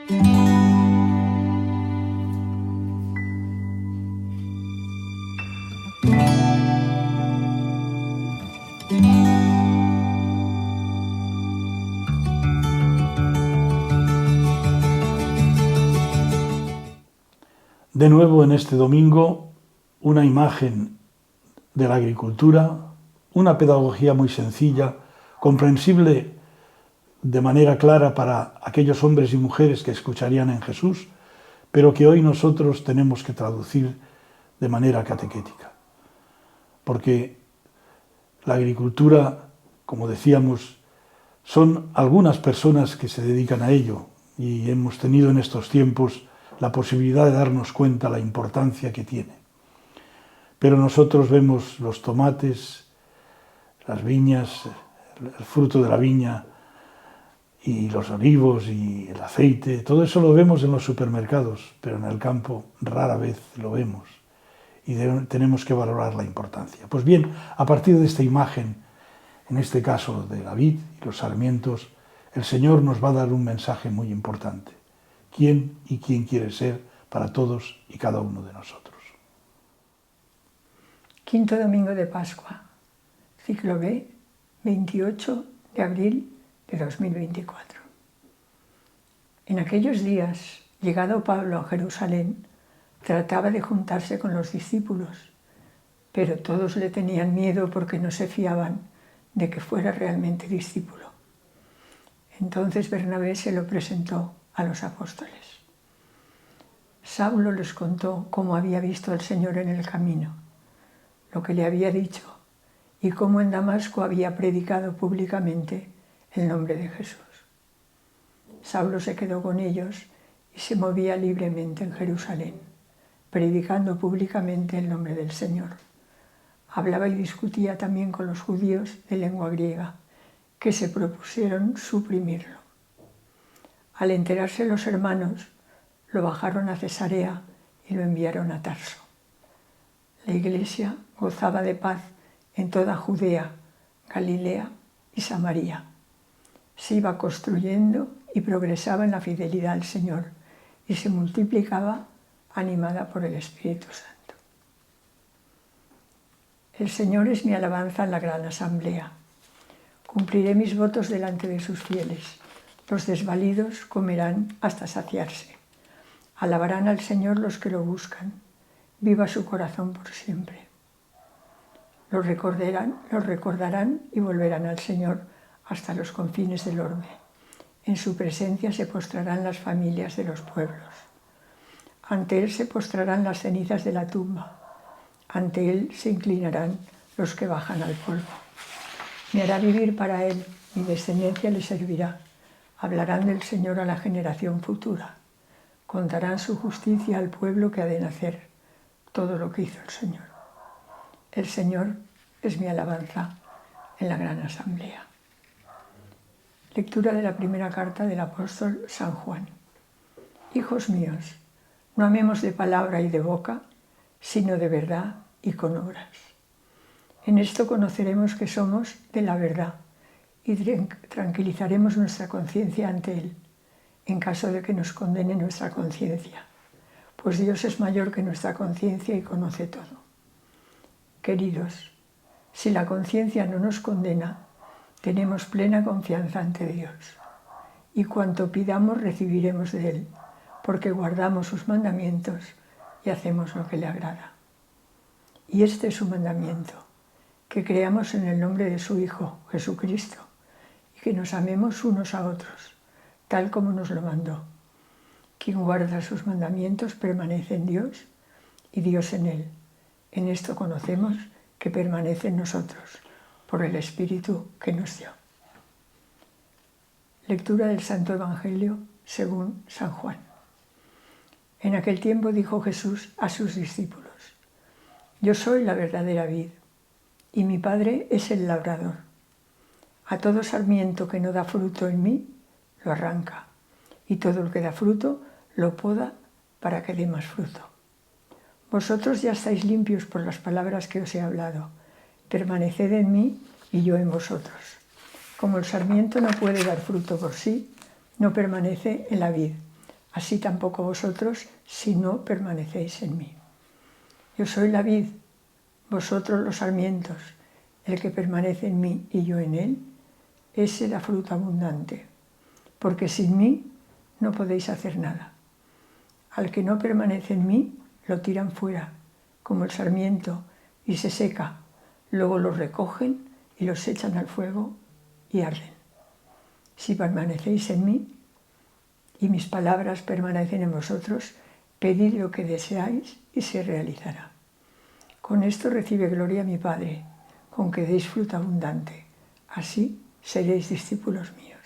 De nuevo en este domingo, una imagen de la agricultura, una pedagogía muy sencilla, comprensible de manera clara para aquellos hombres y mujeres que escucharían en Jesús, pero que hoy nosotros tenemos que traducir de manera catequética. Porque la agricultura, como decíamos, son algunas personas que se dedican a ello y hemos tenido en estos tiempos la posibilidad de darnos cuenta la importancia que tiene. Pero nosotros vemos los tomates, las viñas, el fruto de la viña y los olivos y el aceite, todo eso lo vemos en los supermercados, pero en el campo rara vez lo vemos y tenemos que valorar la importancia. Pues bien, a partir de esta imagen, en este caso de la vid y los sarmientos, el Señor nos va a dar un mensaje muy importante. ¿Quién y quién quiere ser para todos y cada uno de nosotros? Quinto domingo de Pascua, ciclo B, 28 de abril de 2024. En aquellos días, llegado Pablo a Jerusalén, trataba de juntarse con los discípulos, pero todos le tenían miedo porque no se fiaban de que fuera realmente discípulo. Entonces Bernabé se lo presentó a los apóstoles. Saulo les contó cómo había visto al Señor en el camino, lo que le había dicho y cómo en Damasco había predicado públicamente el nombre de Jesús. Saulo se quedó con ellos y se movía libremente en Jerusalén, predicando públicamente el nombre del Señor. Hablaba y discutía también con los judíos de lengua griega, que se propusieron suprimirlo. Al enterarse los hermanos, lo bajaron a Cesarea y lo enviaron a Tarso. La Iglesia gozaba de paz en toda Judea, Galilea y Samaria. Se iba construyendo y progresaba en la fidelidad al Señor y se multiplicaba animada por el Espíritu Santo. El Señor es mi alabanza en la gran asamblea. Cumpliré mis votos delante de sus fieles. Los desvalidos comerán hasta saciarse. Alabarán al Señor los que lo buscan. Viva su corazón por siempre. Los recordarán y volverán al Señor hasta los confines del orbe. En su presencia se postrarán las familias de los pueblos. Ante Él se postrarán las cenizas de la tumba. Ante Él se inclinarán los que bajan al polvo. Me hará vivir para Él, mi descendencia le servirá. Hablarán del Señor a la generación futura. Contarán su justicia al pueblo que ha de nacer, todo lo que hizo el Señor. El Señor es mi alabanza en la gran asamblea. Lectura de la primera carta del apóstol San Juan. Hijos míos, no amemos de palabra y de boca, sino de verdad y con obras. En esto conoceremos que somos de la verdad y tranquilizaremos nuestra conciencia ante Él, en caso de que nos condene nuestra conciencia, pues Dios es mayor que nuestra conciencia y conoce todo. Queridos, si la conciencia no nos condena, tenemos plena confianza ante Dios, y cuanto pidamos recibiremos de Él, porque guardamos sus mandamientos y hacemos lo que le agrada. Y este es su mandamiento, que creamos en el nombre de su Hijo, Jesucristo, y que nos amemos unos a otros, tal como nos lo mandó. Quien guarda sus mandamientos permanece en Dios y Dios en él. En esto conocemos que permanece en nosotros, por el Espíritu que nos dio. Lectura del Santo Evangelio según San Juan. En aquel tiempo dijo Jesús a sus discípulos: Yo soy la verdadera vid, y mi Padre es el labrador. A todo sarmiento que no da fruto en mí, lo arranca, y todo el que da fruto, lo poda para que dé más fruto. Vosotros ya estáis limpios por las palabras que os he hablado. Permaneced en mí y yo en vosotros. Como el sarmiento no puede dar fruto por sí, no permanece en la vid. así tampoco vosotros si no permanecéis en mí. Yo soy la vid, vosotros los sarmientos. El que permanece en mí y yo en él, ese da fruto abundante, porque sin mí no podéis hacer nada. Al que no permanece en mí, lo tiran fuera, como el sarmiento, y se seca. Luego los recogen y los echan al fuego y arden. Si permanecéis en mí y mis palabras permanecen en vosotros, pedid lo que deseáis y se realizará. Con esto recibe gloria mi Padre, con que deis fruto abundante. Así seréis discípulos míos.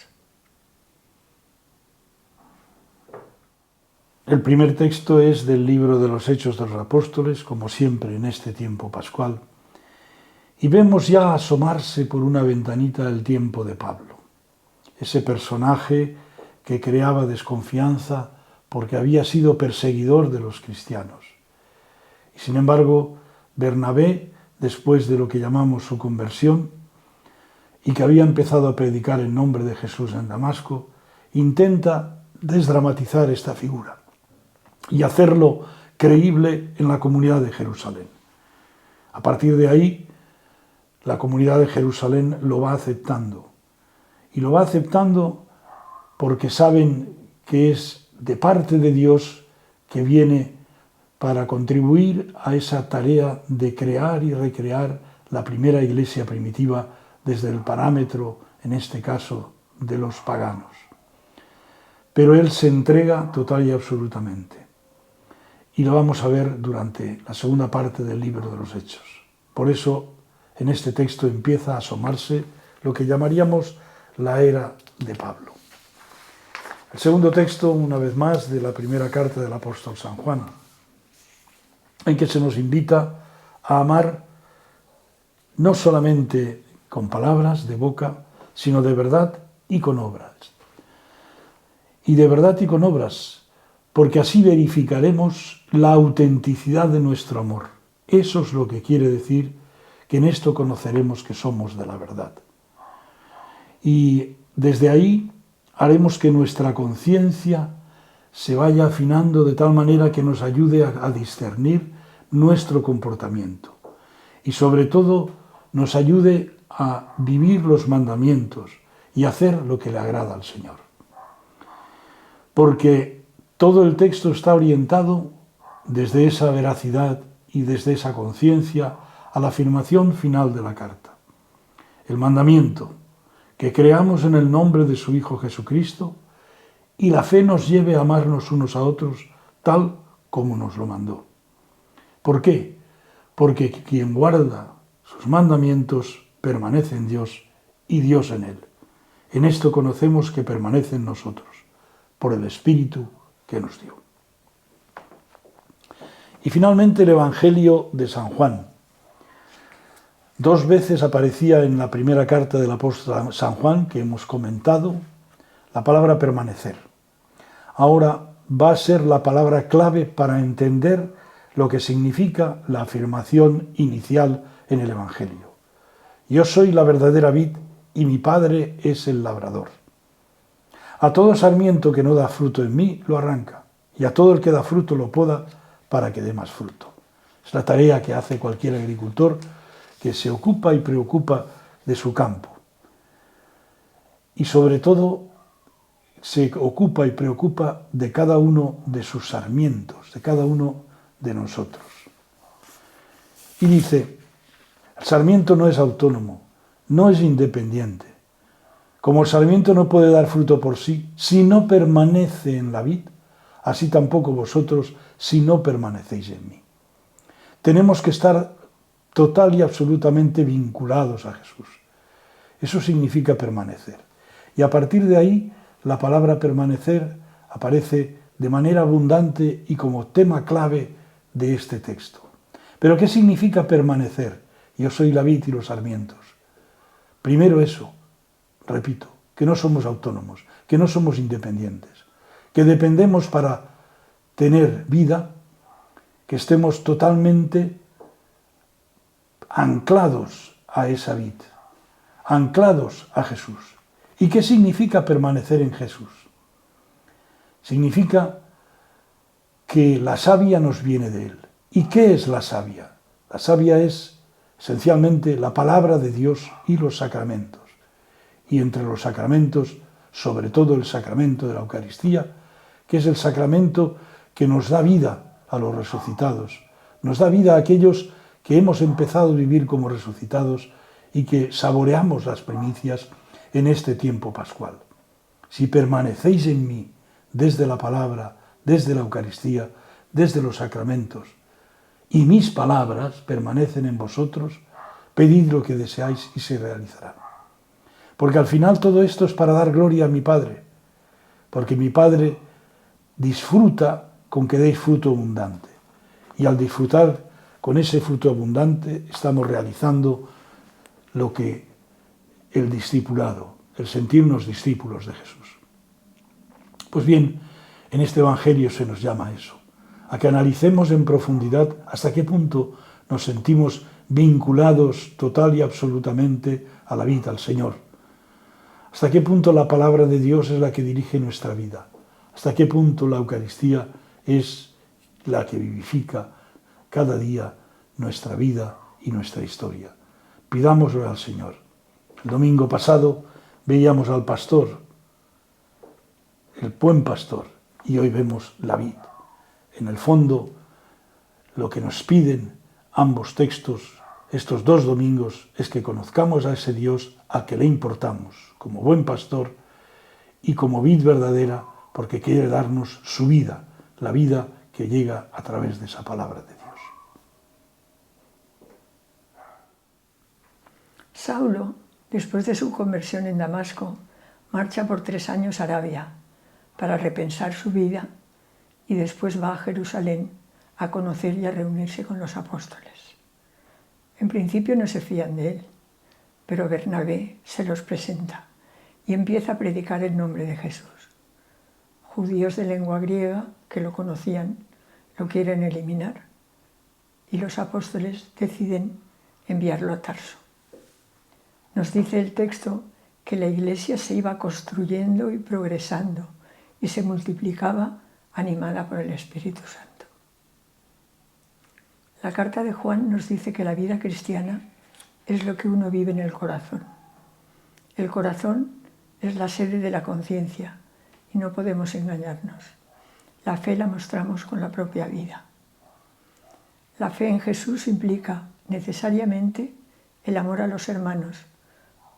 El primer texto es del libro de los Hechos de los Apóstoles, como siempre en este tiempo pascual, y vemos ya asomarse por una ventanita el tiempo de Pablo, ese personaje que creaba desconfianza porque había sido perseguidor de los cristianos. Y sin embargo, Bernabé, después de lo que llamamos su conversión, y que había empezado a predicar en nombre de Jesús en Damasco, intenta desdramatizar esta figura y hacerlo creíble en la comunidad de Jerusalén. A partir de ahí, la comunidad de Jerusalén lo va aceptando. Y lo va aceptando porque saben que es de parte de Dios que viene para contribuir a esa tarea de crear y recrear la primera iglesia primitiva desde el parámetro, en este caso, de los paganos. Pero él se entrega total y absolutamente. Y lo vamos a ver durante la segunda parte del libro de los Hechos. Por eso, en este texto empieza a asomarse lo que llamaríamos la era de Pablo. El segundo texto, una vez más, de la primera carta del apóstol San Juan, en que se nos invita a amar no solamente con palabras de boca, sino de verdad y con obras. Y de verdad y con obras, porque así verificaremos la autenticidad de nuestro amor. Eso es lo que quiere decir que en esto conoceremos que somos de la verdad. Y desde ahí haremos que nuestra conciencia se vaya afinando de tal manera que nos ayude a discernir nuestro comportamiento y sobre todo nos ayude a vivir los mandamientos y hacer lo que le agrada al Señor. Porque todo el texto está orientado desde esa veracidad y desde esa conciencia a la afirmación final de la carta. El mandamiento, que creamos en el nombre de su Hijo Jesucristo y la fe nos lleve a amarnos unos a otros tal como nos lo mandó. ¿Por qué? Porque quien guarda sus mandamientos permanece en Dios y Dios en él. En esto conocemos que permanece en nosotros, por el Espíritu que nos dio. Y finalmente el Evangelio de San Juan. 2 veces aparecía en la primera carta del apóstol San Juan, que hemos comentado, la palabra permanecer. Ahora va a ser la palabra clave para entender lo que significa la afirmación inicial en el Evangelio. Yo soy la verdadera vid y mi Padre es el labrador. A todo sarmiento que no da fruto en mí, lo arranca, y a todo el que da fruto lo poda para que dé más fruto. Es la tarea que hace cualquier agricultor que se ocupa y preocupa de su campo. Y sobre todo se ocupa y preocupa de cada uno de sus sarmientos, de cada uno de nosotros. Y dice, el sarmiento no es autónomo, no es independiente. Como el sarmiento no puede dar fruto por sí, si no permanece en la vid, así tampoco vosotros si no permanecéis en mí. Tenemos que estar total y absolutamente vinculados a Jesús. Eso significa permanecer. Y a partir de ahí, la palabra permanecer aparece de manera abundante y como tema clave de este texto. ¿Pero qué significa permanecer? Yo soy la vid y los sarmientos. Primero eso, repito, que no somos autónomos, que no somos independientes, que dependemos para tener vida, que estemos totalmente anclados a esa vid, anclados a Jesús. ¿Y qué significa permanecer en Jesús? Significa que la savia nos viene de Él. ¿Y qué es la savia? La savia es esencialmente la palabra de Dios y los sacramentos. Y entre los sacramentos, sobre todo el sacramento de la Eucaristía, que es el sacramento que nos da vida a los resucitados, nos da vida a aquellos que hemos empezado a vivir como resucitados y que saboreamos las primicias en este tiempo pascual. Si permanecéis en mí desde la palabra, desde la Eucaristía, desde los sacramentos, y mis palabras permanecen en vosotros, pedid lo que deseáis y se realizará. Porque al final todo esto es para dar gloria a mi Padre, porque mi Padre disfruta con que deis fruto abundante. Y al disfrutar con ese fruto abundante estamos realizando lo que el discipulado, el sentirnos discípulos de Jesús. Pues bien, en este Evangelio se nos llama a eso, a que analicemos en profundidad hasta qué punto nos sentimos vinculados total y absolutamente a la vida, al Señor. Hasta qué punto la palabra de Dios es la que dirige nuestra vida. Hasta qué punto la Eucaristía es la que vivifica cada día nuestra vida y nuestra historia. Pidámoslo al Señor. El domingo pasado veíamos al pastor, el buen pastor, y hoy vemos la vid. En el fondo, lo que nos piden ambos textos, estos dos domingos, es que conozcamos a ese Dios al que le importamos, como buen pastor y como vid verdadera, porque quiere darnos su vida, la vida que llega a través de esa palabra de Dios. Saulo, después de su conversión en Damasco, marcha por 3 años a Arabia para repensar su vida y después va a Jerusalén a conocer y a reunirse con los apóstoles. En principio no se fían de él, pero Bernabé se los presenta y empieza a predicar el nombre de Jesús. Judíos de lengua griega que lo conocían lo quieren eliminar y los apóstoles deciden enviarlo a Tarso. Nos dice el texto que la iglesia se iba construyendo y progresando y se multiplicaba animada por el Espíritu Santo. La carta de Juan nos dice que la vida cristiana es lo que uno vive en el corazón. El corazón es la sede de la conciencia y no podemos engañarnos. La fe la mostramos con la propia vida. La fe en Jesús implica necesariamente el amor a los hermanos,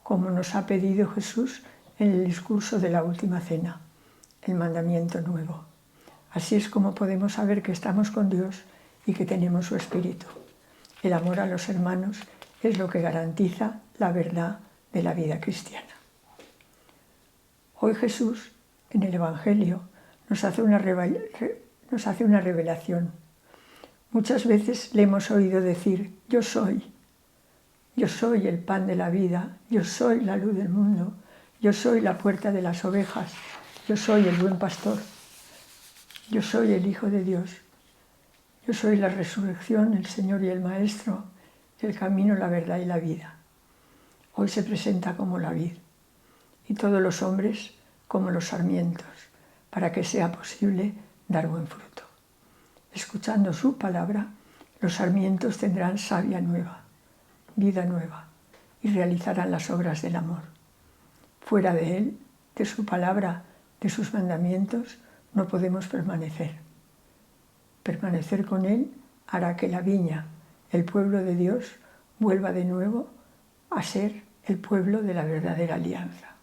como nos ha pedido Jesús en el discurso de la última cena, el mandamiento nuevo. Así es como podemos saber que estamos con Dios y que tenemos su Espíritu. El amor a los hermanos es lo que garantiza la verdad de la vida cristiana. Hoy Jesús, en el Evangelio, nos hace una revelación. Muchas veces le hemos oído decir, yo soy el pan de la vida, yo soy la luz del mundo, yo soy la puerta de las ovejas, yo soy el buen pastor, yo soy el Hijo de Dios, yo soy la resurrección, el Señor y el Maestro, el camino, la verdad y la vida. Hoy se presenta como la vid y todos los hombres como los sarmientos, para que sea posible dar buen fruto. Escuchando su palabra, los sarmientos tendrán savia nueva, vida nueva, y realizarán las obras del amor. Fuera de él, de su palabra, de sus mandamientos, no podemos permanecer. Permanecer con él hará que la viña, el pueblo de Dios, vuelva de nuevo a ser el pueblo de la verdadera alianza.